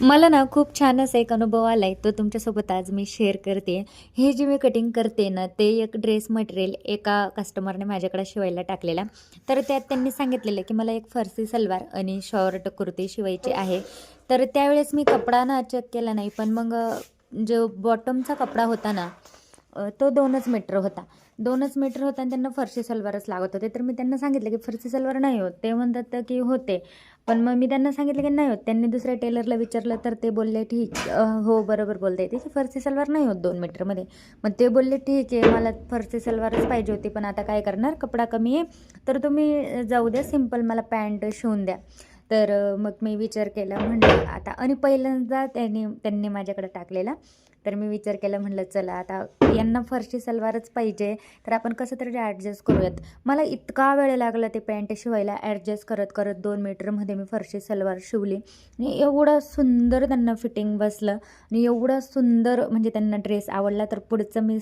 मला ना खूप छान असा एक अनुभव आला आहे, तो तुमच्यासोबत आज मी शेअर करते. हे जे मी कटिंग करते ना, ते एक ड्रेस मटेरियल एका कस्टमरने माझ्याकडे शिवायला टाकलेला. तर त्यात त्यांनी सांगितलेलं की मला एक फरसी सलवार आणि शॉर्ट कुर्ती शिवायची आहे. तर त्यावेळेस मी कपडा ना चेक केला नाही, पण मग जो बॉटमचा कपडा होता ना, तो 2च मीटर होता. 2च मीटर होता आणि त्यांना फरशी सलवारच लागत होते. तर मी त्यांना सांगितलं की फरशी सलवार नाही होत. ते म्हणतात की होते. पण मग मी त्यांना सांगितलं की नाही होत. त्यांनी दुसऱ्या टेलरला विचारलं तर ते बोलले, "ठीक हो बरोबर बोलताय ते, की फरसी सलवार नाही होत 2 मीटरमध्ये." मग ते बोलले, "ठीक आहे, मला फरसी सलवारच पाहिजे होती, पण आता काय करणार, कपडा कमी आहे, तर तुम्ही जाऊ द्या, सिंपल मला पॅन्ट शिवून द्या." तर मग मी विचार केला, म्हणलं आता आणि पहिल्यांदा त्यांनी माझ्याकडे टाकलेला. तर मी विचार केला, म्हणलं चला आता यांना फरशी सलवारच पाहिजे, तर आपण कसं तरी ॲडजस्ट करूयात. मला इतका वेळ लागला ते पॅन्ट शिवायला, ॲडजस्ट करत करत 2 मीटरमध्ये मी फरशी सलवार शिवली आणि एवढं सुंदर त्यांना फिटिंग बसलं आणि एवढं सुंदर म्हणजे त्यांना ड्रेस आवडला. तर पुढचं मी